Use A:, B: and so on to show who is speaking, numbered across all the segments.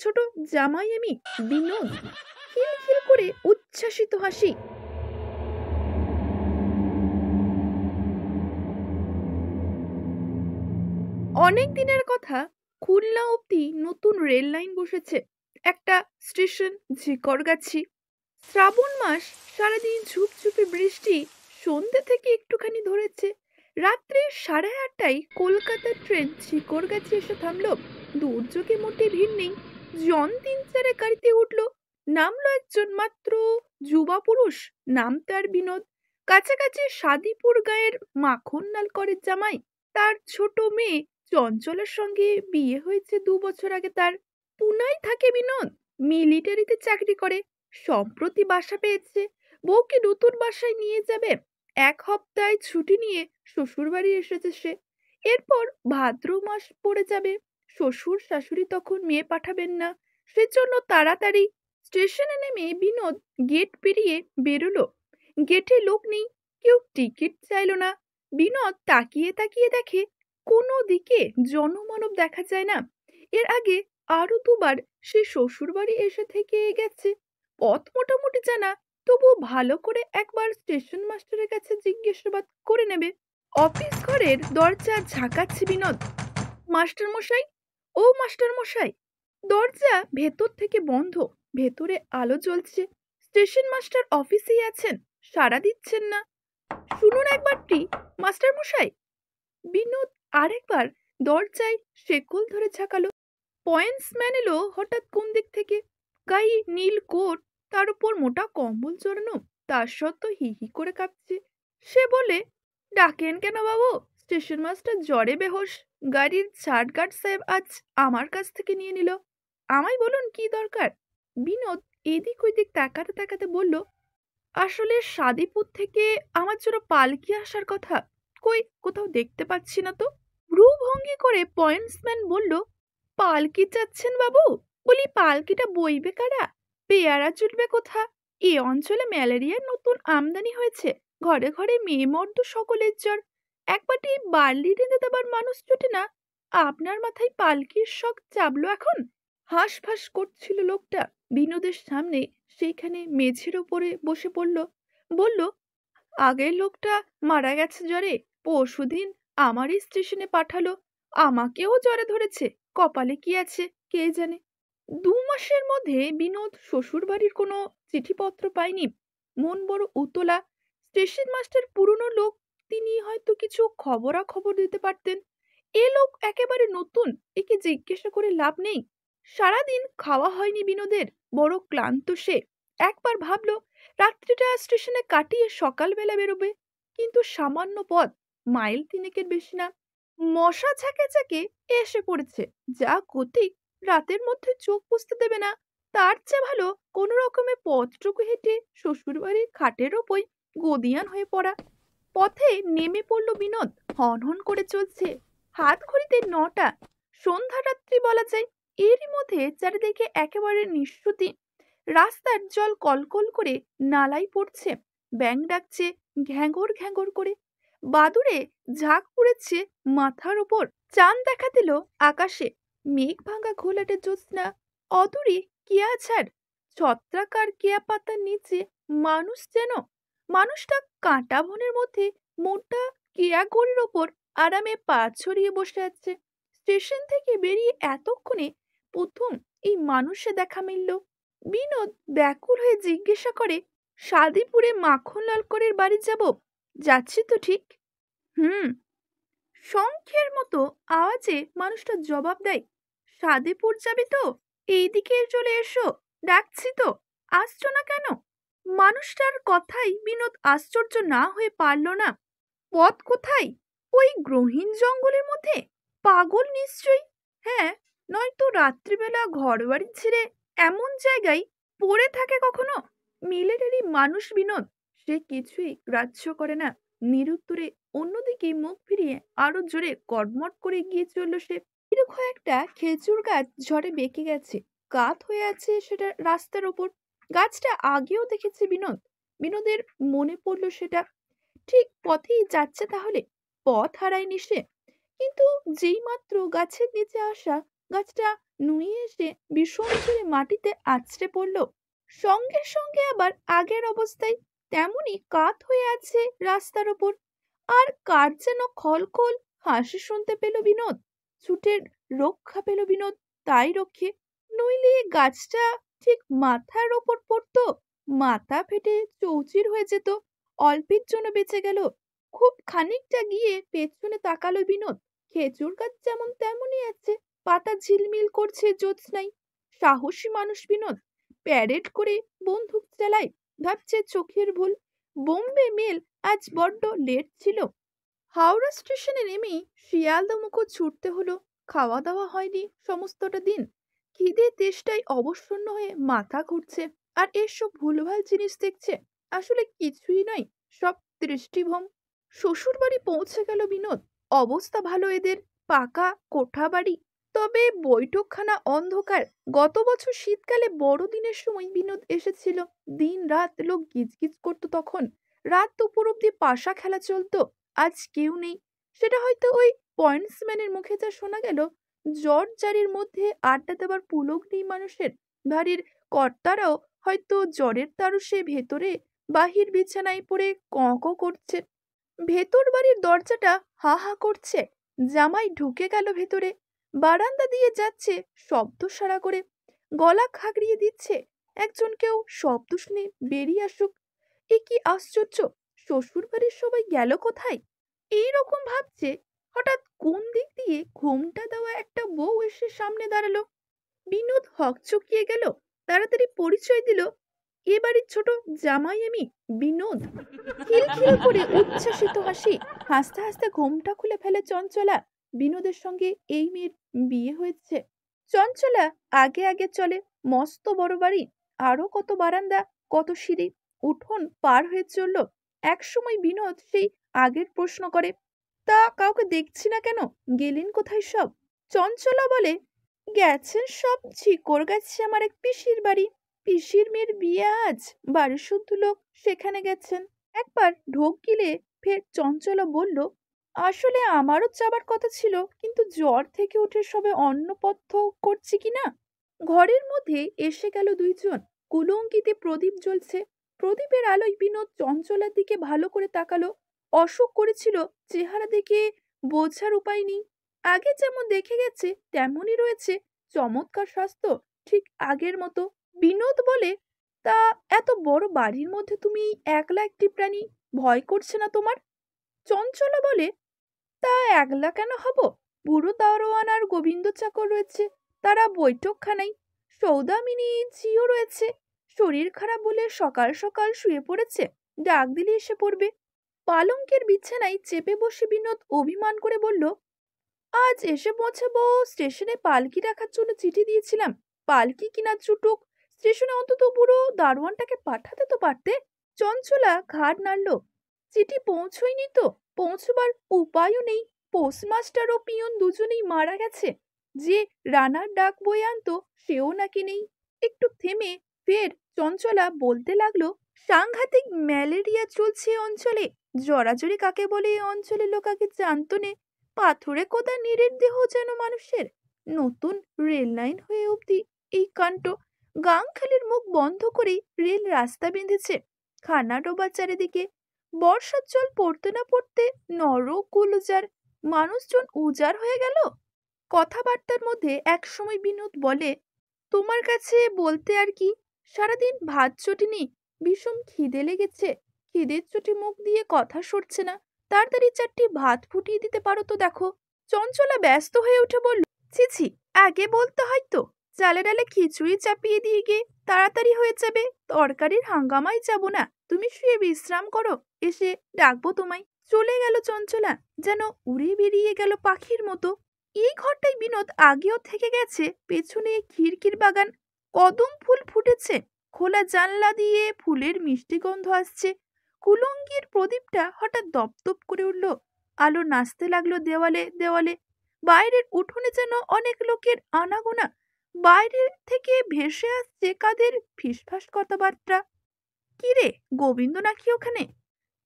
A: ছোট জামাই আমি বিনোদ। খিলখিল করে উচ্ছ্বাসিত হাসি। অনেক দিনের কথা, খুলনা অব্দি নতুন রেল লাইন বসেছে। একটা স্টেশন ঝিকরগাছি। শ্রাবণ মাস, সারাদিন ঝুপঝুপে বৃষ্টি। সন্ধ্যে থেকে একটুখানি ধরেছে। রাত্রে 8:30টায় কলকাতার ট্রেন ঝিকরগাছি এসে থামলো। দুর্যোগে মোটে ভিড় নেই। জন 3-4 গাড়িতে উঠলো। নামলো একজন মাত্র যুবা পুরুষ, নাম তার বিনোদ। কাছাকাছি সাদিপুর গায়ের মাখন লাল করের জামাই। তার ছোট মেয়ে চঞ্চলের সঙ্গে বিয়ে হয়েছে 2 বছর আগে তার। পুনায় থাকে বিনোদ, মিলিটারিতে চাকরি করে। সম্প্রতি বাসা পেয়েছে। বউকে নতুন বাসায় নিয়ে যাবে। 1 সপ্তাহ ছুটি নিয়ে শ্বশুর বাড়ি এসেছে সে। এরপর ভাদ্র মাস পড়ে যাবে। শ্বশুর শাশুড়ি তখন মেয়ে পাঠাবেন না। সেজন্য তাড়াতাড়ি স্টেশনে নেমে বিনোদ গেট পেরিয়ে বেরোলো। গেটে লোক নেই, কেউ টিকিট চাইলো না। বিনোদ তাকিয়ে তাকিয়ে দেখে কোনো দিকে জনমানব দেখা যায় না। এর আগে আরো 2বার সে শ্বশুর বাড়ি এসে থেকে গেছে। পথ মোটামুটি জানা, তবু ভালো করে একবার স্টেশন মাস্টারের কাছে জিজ্ঞাসাবাদ করে নেবে। অফিস ঘরের দরজা ঝাঁকাচ্ছে বিনোদ। মাস্টার মশাই, ও মাস্টার মশাই। দরজা ভেতর থেকে বন্ধ। ভেতরে আলো জ্বলছে। স্টেশন মাস্টার অফিসেই আছেন, সাড়া দিচ্ছেন না। শুনুন একবারটি, মাস্টার মশাই। বিনোদ আরেকবার দরজায় শেকল ধরে ঝাঁকালো। পয়েন্টসম্যান এলো হঠাৎ কোন দিক থেকে। গায়ে নীল কোট, তার উপর মোটা কম্বল জড়ানো। তার সত্ত্বেও হি হি করে কাঁপছে। সে বলে, ডাকেন কেন বাবু? স্টেশন মাস্টার জ্বরে বেহোশ। গাড়ির ছাট গার্ড সাহেব আজ আমার কাছ থেকে নিয়ে নিল। আমায় বলুন কি দরকার? বিনোদ এদিক ওইদিক তাকাতে তাকাতে বলল, আসলে সাদিপুর থেকে আমার জন্য পালকি আসার কথা। কই, কোথাও দেখতে পাচ্ছি না তো। ভ্রু ভঙ্গি করে পয়েন্টসম্যান বলল, পালকি চাচ্ছেন বাবু? বলি পালকিটা বইবে কারা? পেয়ারা চুলবে কোথা? এ অঞ্চলে ম্যালেরিয়ার নতুন আমদানি হয়েছে। ঘরে ঘরে মেয়ে মর্দ সকলের জ্বর। এক বাটি বার্লি রেঁধে দেবার মানুষ জোটে না। আপনার মাথায় পালকির শখ চাপলো এখন? হাঁসফাঁস করছিল লোকটা। বিনোদের সামনে সেইখানে মেঝের ওপরে বসে পড়ল। বলল, আগের লোকটা মারা গেছে জ্বরে। পরশুদিন আমারই স্টেশনে পাঠালো। আমাকেও জ্বরে ধরেছে। কপালে কি আছে কে জানে। 2 মাসের মধ্যে বিনোদ শ্বশুর বাড়ির কোনো চিঠিপত্র পায়নি। মন বড় উতলা। স্টেশন মাস্টার পুরনো লোক, তিনি হয়তো কিছু খবরাখবর দিতে পারতেন। এ লোক একেবারে নতুন, একে জিজ্ঞাসা করে লাভ নেই। সারাদিন খাওয়া হয়নি বিনোদের, বড় ক্লান্ত সে। একবার ভাবলো রাত্রিটা স্টেশনে কাটিয়ে সকালবেলা বেরোবে। কিন্তু সামান্য পথ, মাইল 3-এর বেশি না। মশা ঝাঁকে ঝাঁকে এসে পড়েছে। যা গতিক, রাতের মধ্যে চোখ বুঝতে দেবে না। তার চেয়ে ভালো কোনো রকমে পথটুকু হেঁটে শ্বশুর বাড়ির খাটের ওপর গদিয়ান হয়ে পড়া। পথে নেমে পড়ল বিনোদ। হনহন করে চলছে। হাত ঘড়িতে 9টা। সন্ধ্যা রাত্রি বলা যায়। এরই মধ্যে চারিদিকে একেবারে নিশ্চুতি। রাস্তার জল কলকল করে নালায় পড়ছে। ব্যাঙ ডাকছে ঘ্যাঁঘর ঘ্যাঁঘর করে। বাদুড়ে ঝাঁক পড়েছে মাথার উপর। চাঁদ দেখা দিল আকাশে। মেঘ ভাঙা ঘোলাটে জ্যোৎস্না। অদূরে কেয়া ঝাড়, ছত্রাকার কেয়া পাতার নিচে মানুষ যেন। মানুষটা কাঁটা বনের মধ্যে মোটা কেয়া গড়ির ওপর আরামে পা ছড়িয়ে বসে আছে। স্টেশন থেকে বেরিয়ে এতক্ষণে প্রথম এই মানুষে দেখা মিলল। বিনোদ ব্যাকুল হয়ে জিজ্ঞাসা করে, সাদিপুরে মাখনলাল করের বাড়ি যাব? যাচ্ছি তো ঠিক? হুম। শঙ্খের মতো আওয়াজে মানুষটা জবাব দেয়, সাদেপুর যাবে তো? এইদিকে চলে এসো, ডাকছি তো, আসছো না কেন? মানুষটার কথাই বিনোদ আশ্চর্য না হয়ে পারল না। পথ কোথায়? ওই গ্রহীণ জঙ্গলের মধ্যে? পাগল নিশ্চয়ই। হ্যাঁ, নয়তো রাত্রিবেলা ঘর বাড়ি ছেড়ে এমন জায়গায় পড়ে থাকে কখনো? মিলিটারি মানুষ বিনোদ, সে কিছুই গ্রাহ্য করে না। নিরুত্তরে অন্যদিকে মুখ ফিরিয়ে আরো জোরে কটমট করে গিয়ে চলল সে। এরকম একটা খেজুর গাছ ঝড়ে বেঁকে গেছে। কাত হয়ে আছে সেটা রাস্তার ওপর। গাছটা আগেও দেখেছে বিনোদ। বিনোদের মনে পড়লো সেটা। ঠিক পথেই যাচ্ছে তাহলে। পথ হারায়নি সে। কিন্তু যেই মাত্র গাছের নিচে আসা গাছটা নুয়ে এসে ভীষণ জোরে মাটিতে আছড়ে পড়ল। সঙ্গে সঙ্গে আবার আগের অবস্থায় তেমনই কাত হয়ে আছে রাস্তার ওপর। আর কার যেন খলখল হাসি শুনতে পেল বিনোদ। ছুটের রক্ষা পেল বিনোদ, তাই রক্ষে, নইলে গাছটা ঠিক মাথার ওপর পড়তো, মাথা ফেটে চৌচির হয়ে যেত। অল্পের জন্য বেঁচে গেল। খুব খানিকটা গিয়ে পেছনে তাকালো বিনোদ। খেজুর গাছ যেমন তেমনই আছে, পাতা ঝিলমিল করছে জ্যোৎস্নায়। সাহসী মানুষ বিনোদ, প্যারেড করে বন্দুক চালায়, ভাবছে চোখের ভুল। বোম্বে মেল আজ বড্ড লেট ছিল। হাওড়া স্টেশনে নেমেই শিয়ালদা মুখো ছুটতে হলো। খাওয়া দাওয়া হয়নি সমস্তটা দিন। খিদে তেষ্টায় অবসন্ন হয়ে মাথা ঘুরছে। আর এসব ভুলভাল জিনিস দেখছে। আসলে কিছুই নয়, সব দৃষ্টিভ্রম। শ্বশুর বাড়ি পৌঁছে গেল বিনোদ। অবস্থা ভালো এদের, পাকা কোঠা বাড়ি, তবে বৈঠকখানা অন্ধকার। গত বছর শীতকালে বড়দিনের সময় বিনোদ এসেছিল। দিন রাত লোক গিজগিজ করতো তখন। রাত দুপুর অব্দি পাশা খেলা চলতো। আজ কেউ নেই। সেটা হয়তো ওই পয়েন্টসম্যানের মুখে যা শোনা গেল। জ্বর জারির মধ্যে আড্ডা দেবার পুলক নেই মানুষের। বাড়ির কর্তারাও হয়তো জ্বরের তারুষে ভেতরে বাহির বিছানায় পড়ে ক করছে। ভেতর বাড়ির দরজাটা হা হা করছে। জামাই ঢুকে গেল ভেতরে। বারান্দা দিয়ে যাচ্ছে শব্দ সারা করে। গলা খাগড়িয়ে দিচ্ছে একজন কেউ শব্দ শুনে বেরিয়ে আসুক। এ কি আশ্চর্য! শ্বশুর বাড়ির সবাই গেল কোথায়? এই রকম ভাবছে, হঠাৎ কোন দিক দিয়ে ঘোমটা দেওয়া একটা বউ এসে সামনে দাঁড়ালো। বিনোদ হকচকিয়ে গেল। তাড়াতাড়ি পরিচয় দিল, এ বাড়ির ছোট জামাই আমি, বিনোদ। খিলখিল করে উচ্ছ্বাসিত হাসি। হাসতে হাসতে ঘোমটা খুলে ফেলে চঞ্চলা। বিনোদের সঙ্গে এই মেয়ের বিয়ে হয়েছে। চঞ্চলা আগে আগে চলে। মস্ত বড় বাড়ি, আরো কত বারান্দা, কত সিঁড়ি, উঠোন পার হয়ে চলল। একসময় বিনোদ সেই আগের প্রশ্ন করে, তা কাউকে দেখছি না কেন, গেলেন কোথায় সব? চঞ্চলা বলে, গেছেন সব ঝিকর গাছে আমার এক পিসির বাড়ি। পিসির মেয়ের বিয়ে আজ, বাড়ির শুদ্ধ লোক সেখানে গেছেন। একবার ঢোক গিলে ফের চঞ্চলা বলল, আসলে আমারও যাবার কথা ছিল, কিন্তু জ্বর থেকে উঠে সবে অন্নপথ্য করছি কিনা। ঘরের মধ্যে এসে গেল দুইজন। কুলঙ্কিতে প্রদীপ জ্বলছে। প্রদীপের আলোয় বিনোদ চঞ্চলার দিকে ভালো করে তাকালো। অসুখ করেছিল, চেহারা দেখে বোঝার উপায় নেই। আগে যেমন দেখে গেছে তেমনই রয়েছে। চমৎকার স্বাস্থ্য, ঠিক আগের মতো। বিনোদ বলে, তা এত বড় বাড়ির মধ্যে তুমি একলা একটি প্রাণী, ভয় করছে না তোমার? চঞ্চলা বলে, তা একলা কেন হব? বুড়ো দারোয়ান আর গোবিন্দ চাকর রয়েছে, তারা বৈঠকখানায়। সৌদামিনী ঝিও রয়েছে। শরীর খারাপ বলে সকাল সকাল শুয়ে পড়েছে, ডাক দিলে এসে পড়বে। পালঙ্কের বিছানায় চেপে বসে বিনোদ অভিমান করে বলল, আজ এসে পৌঁছাবো। স্টেশনে পালকি রাখার জন্য চিঠি দিয়েছিলাম। পালকি কিনা ছুটুক, স্টেশনে অন্তত বুড়ো দারোয়ানটাকে পাঠাতে তো পারতে। চঞ্চলা ঘাড় নাড়ল। চিঠি পৌঁছয়নি তো, পৌঁছবার উপায়ও নেই। পোস্টমাস্টার ও পিয়ন দুজনেই মারা গেছে। যে রানার ডাক বয়ে আনতো সেও নাকি নেই। একটু থেমে ফের চঞ্চলা বলতে লাগলো, সাংঘাতিক ম্যালেরিয়া চলছে অঞ্চলে। জরাজরি কাকে বলে এই অঞ্চলের লোক আগে জানতো নে। পাথরে কোদা নিরেট দেহ যেন মানুষের। নতুন রেল লাইন হয়ে অবধি এই কাণ্ড। গাংখালির মুখ বন্ধ করে রেল রাস্তা বেঁধেছে। খানা ডোবা চারিদিকে। বর্ষার জল পড়তে না পড়তে নরকুল উজাড়। মানুষজন উজাড় হয়ে গেল। কথাবার্তার মধ্যে একসময় বিনোদ বলে, তোমার কাছে বলতে আর কি, সারাদিন ভাত চটিনি, ভীষণ খিদে লেগেছে। খিদের চোটে মুখ দিয়ে কথা সরছে না। তাড়াতাড়ি চারটি ভাত ফুটিয়ে দিতে পারো তো দেখো। চঞ্চলা ব্যস্ত হয়ে উঠে বলল, ছি, আগে বলতে হয়তো। চালে ডালে খিচুড়ি চাপিয়ে দিয়ে গিয়ে তাড়াতাড়ি হয়ে যাবে। তরকারির হাঙ্গামায় যাব না, তুমি শুয়ে বিশ্রাম করো, এসে ডাকবো তোমায়। চলে গেল চঞ্চলা, যেন উড়ে বেরিয়ে গেল পাখির মতো। এই ঘরটায় বিনোদ আগেও থেকে গেছে। পেছনে খিড়কির বাগান, কদম ফুল ফুটেছে। খোলা জানলা দিয়ে ফুলের মিষ্টি গন্ধ আসছে। কুলঙ্গির প্রদীপটা হঠাৎ দপদপ করে উঠল। আলো নাচতে লাগলো দেওয়ালে দেওয়ালে। বাইরের উঠোনে যেন অনেক লোকের আনাগোনা। বাইরে থেকে ভেসে আসছে কাদের ফিসফাস কথাবার্তা। কিরে, গোবিন্দ নাকি ওখানে?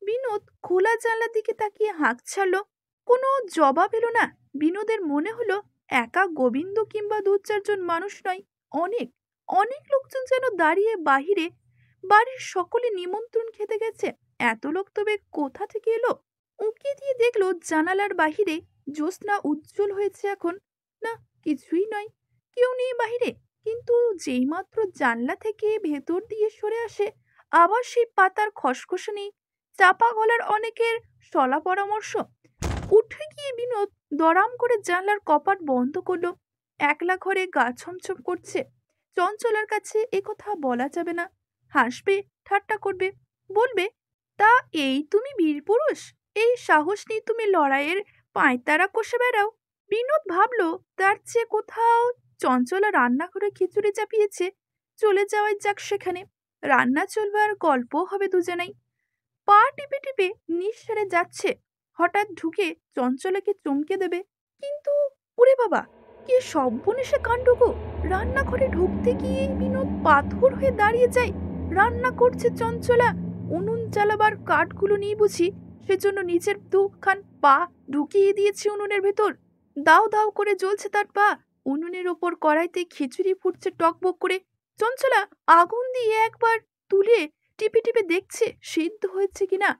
A: বিনোদ খোলা জানলার দিকে তাকিয়ে হাঁক ছাড়ল। কোনো জবাব এলো না। বিনোদের মনে হলো একা গোবিন্দ কিংবা দু চারজন মানুষ নয়, অনেক অনেক লোকজন যেন দাঁড়িয়ে বাহিরে। বাড়ির সকলে নিমন্ত্রণ খেতে গেছে। এত লোক তবে কোথা থেকে এলো? উঁকি দিয়ে দেখলো জানালার বাহিরে। জ্যোৎস্না উজ্জ্বল হয়েছে এখন। না, কিছুই নয়, কেউ নেই বাহিরে। কিন্তু যেইমাত্র জানলা থেকে ভেতর দিয়ে সরে আসে, আবার সেই পাতার খসখসানি, চাপা গলার অনেকের সলা পরামর্শ। উঠে গিয়ে বিনোদ দড়াম করে জানলার কপাট বন্ধ করলো। একলা ঘরে গা ছমছম করছে। চঞ্চলার কাছে এ কথা বলা যাবে না। হাসবে, ঠাট্টা করবে, বলবে, তা এই তুমি বীরপুরুষ? এই সাহস নিয়ে তুমি লড়াইয়ের পাঁয়তারা কষে বেড়াও? বিনোদ ভাবলো তার চেয়ে কোথাও চঞ্চলা রান্নাঘরে খিচুড়ি চাপিয়েছে, চলে যাওয়াই যাক সেখানে। রান্না চলবে আর গল্পও হবে দুজনেই। পা টিপে টিপে নিঃসাড়ে যাচ্ছে, হঠাৎ ঢুকে চঞ্চলাকে চমকে দেবে। কিন্তু ওরে বাবা, কি সর্বনেশে কাণ্ড গো! রান্নাঘরে ঢুকতে গিয়ে বিনোদ পাথর হয়ে দাঁড়িয়ে যায়। রান্না করছে চঞ্চলা। উনুন জ্বালাবার কাঠগুলো নিয়ে বুঝি সেজন্য নিজের দুখান পা ঢুকিয়ে দিয়েছে উনুনের ভেতর। দাও দাও করে জ্বলছে তার পা। উনুনের ওপর কড়াইতে খিচুড়ি ফুটছে টকবক করে। চঞ্চলা আগুন দিয়ে একবার তুলে টিপে টিপে দেখছে সিদ্ধ হয়েছে কিনা।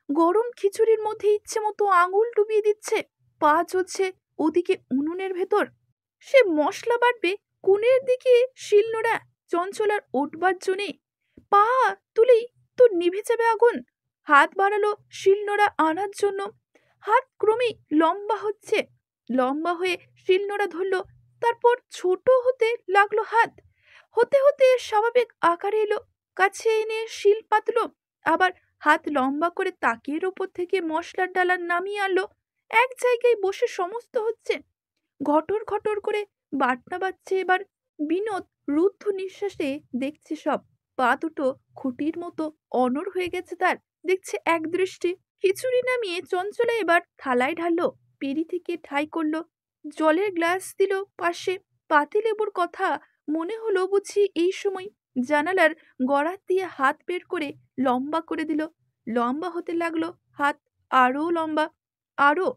A: গরম খিচুড়ির মধ্যে ইচ্ছে মতো আঙুল ডুবিয়ে দিচ্ছে। পা জ্বলছে ওদিকে উনুনের ভেতর। সে মশলা বাটবে, কোণের দিকে শিলনোড়া। চঞ্চলার ওঠবার জন্যে পা তুলেই তো নিভে যাবে আগুন। হাত বাড়ালো শিলনোড়া আনার জন্য। হাত ক্রমেই লম্বা হচ্ছে। লম্বা হয়ে শিলনোড়া ধরলো, তারপর ছোট হতে লাগলো হাত। হতে হতে স্বাভাবিক আকারে এলো। কাছে এনে শিল পাতলো। আবার হাত লম্বা করে তাকের ওপর থেকে মশলার ডালা নামিয়ে আনলো। এক জায়গায় বসে সমস্ত হচ্ছে। ঘটর ঘটর করে বাটনা বাজছে এবার। বিনোদ রুদ্ধ নিঃশ্বাসে দেখছে সব। পা দুটো খুঁটির মতো অনড় হয়ে গেছে তার। দেখছে এক দৃষ্টি। খিচুড়ি নামিয়ে চঞ্চলা এবার থালায় ঢাললো। পিঁড়ি থেকে ঠাই করলো। জলের গ্লাস দিল পাশে। পাতিলেবুর কথা মনে হলো বুঝি এই সময়। জানালার গড়াত দিয়ে হাত বের করে লম্বা করে দিল। লম্বা হতে লাগলো হাত, আরো লম্বা, আরো।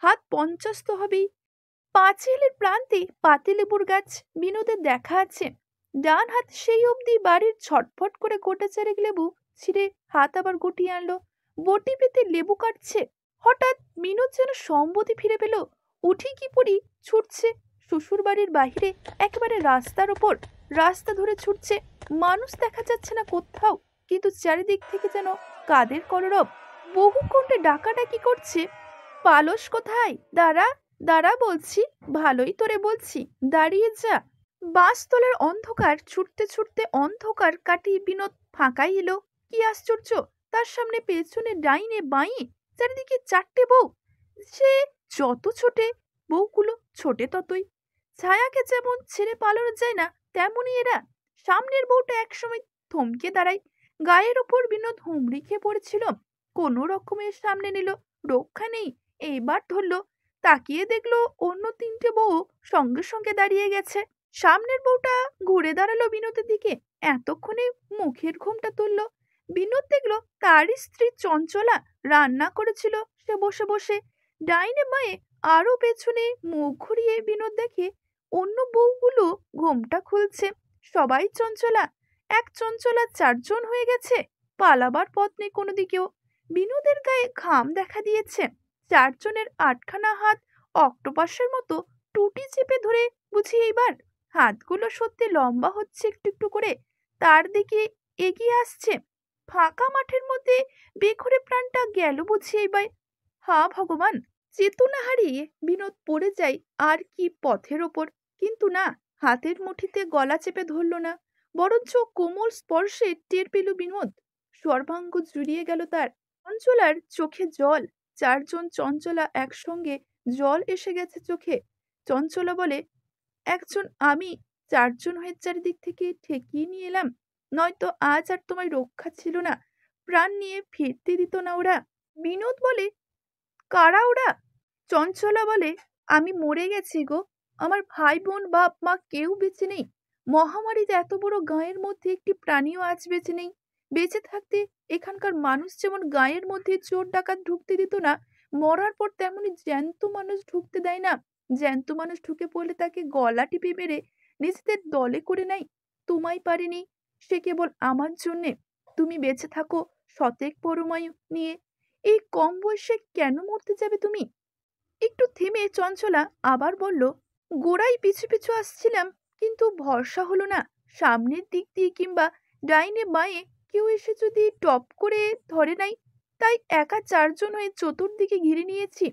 A: হাত 50 তো হবেই। পাঁচিলের প্রান্তে পাতিলেবুর গাছ বিনোদের দেখা আছে। ডান হাত সেই অবধি বাড়ির ছটফট করে গোটা চারেক লেবু ছিঁড়ে হাত আবার গুটিয়ে আনলো। বটি পেতে লেবু কাটছে। হঠাৎ বিনোদ যেন সম্মতি ফিরে পেল। উঠি কি পড়ি ছুটছে শ্বশুর বাড়ির বাহিরে, একেবারে রাস্তার ওপর। রাস্তা ধরে ছুটছে। মানুষ দেখা যাচ্ছে না কোথাও, কিন্তু চারিদিক থেকে যেন কাদের কলরব। বহু কণ্ঠে ডাকাডাকি করছে, পালস কোথায়? দাঁড়া, দাঁড়া বলছি, ভালোই তোরে বলছি, দাঁড়িয়ে যা। বাঁশতলার অন্ধকার ছুটতে ছুটতে অন্ধকার কাটিয়ে বিনোদ ফাঁকাই এলো। কি আশ্চর্য! তার সামনে পেছনে ডাইনে বাঁয়ে চারিদিকে 4টে বউ। সে যত ছোটে, বউগুলো ছোটে ততই। ছায়াকে যেমন ছেড়ে পালানো যায় না, তেমনই এরা। সামনের বউটা একসময় থমকে দাঁড়ায়। গায়ের ওপর বিনোদ হুমড়ি খেয়ে পড়েছিল। কোনো রকমের সামনে নিল, রক্ষা নেই। এইবার ধরলো। তাকিয়ে দেখলো অন্য 3টে বউ সঙ্গে সঙ্গে দাঁড়িয়ে গেছে। সামনের বউটা ঘুরে দাঁড়ালো বিনোদের দিকে। এতক্ষণে মুখের ঘোমটা তুললো। বিনোদ দেখলো তারই স্ত্রী চঞ্চলা রান্না করেছিল সে বসে বসে। ডাইনে বাঁয়ে আরো পেছনে মুখ ঘুরিয়ে বিনোদ দেখে অন্য বউগুলো ঘোমটা খুলছে। সবাই চঞ্চলা। এক চঞ্চলা 4 জন হয়ে গেছে। পালাবার পথ নেই কোনো দিকেও। বিনোদের গায়ে ঘাম দেখা দিয়েছে। 4 জনের 8খানা হাত অক্টোপাসের মতো টুটি চেপে ধরে বুঝি এইবার হাতগুলো সত্যি লম্বা হচ্ছে একটু একটু করে, তার দিকে এগিয়ে আসছে। ফাঁকা মাঠের মধ্যে বেঘরে প্রাণটা গেল বুঝি এইবার। হা ভগবান! চেতনা হারিয়ে বিনোদ পড়ে যায় আর কি পথের ওপর। কিন্তু না, হাতের মুঠিতে গলা চেপে ধরল না, বরঞ্চ কোমল স্পর্শে টের পেল বিনোদ। সর্বাঙ্গ জুড়িয়ে গেল তার। চঞ্চলার চোখে জল। 4 জন চঞ্চলা একসঙ্গে, জল এসে গেছে চোখে। চঞ্চলা বলে, একজন আমি 4 জন হয়ে চারিদিক থেকে ঠেকিয়ে নিয়ে এলাম, নয়তো আজ আর তোমায় রক্ষা ছিল না। প্রাণ নিয়ে ফিরতে দিত না ওরা। বিনোদ বলে, কারা ওরা? চঞ্চলা বলে, আমি মরে গেছি গো। আমার ভাই বোন বাপ মা কেউ বেঁচে নেই। মহামারীতে এত বড় গাঁয়ের মধ্যে একটি প্রাণীও আজ বেঁচে নেই। বেঁচে থাকতে এখানকার মানুষ যেমন গাঁয়ের মধ্যে চোর ডাকাত ঢুকতে দিত না, মরার পর তেমনি জ্যান্ত মানুষ ঢুকতে দেয় না। জ্যান্ত মানুষ ঢুকে পড়লে তাকে গলা টিপে মেরে নিজেদের দলে করে নেয়। তোমায় পারেনি, সে কেবল আমার জন্যে। তুমি বেঁচে থাকো শতেক পরমায়ু নিয়ে। এই কম বয়সে কেন মরতে যাবে তুমি? একটু থেমে চঞ্চলা আবার বলল, গোড়ায় পিছু পিছু আসছিলাম, কিন্তু ভরসা হলো না। সামনের দিক দিয়ে কিংবা ডাইনে বাঁয়ে কেউ এসে যদি টপ করে ধরে নাই, তাই একা চারজন হয়ে চতুর্দিকে ঘিরে নিয়েছি।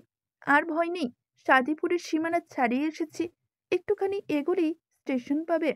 A: আর ভয় নেই, সাদিপুরের সীমানা ছাড়িয়ে এসেছি। একটুখানি এগোলেই স্টেশন পাবে।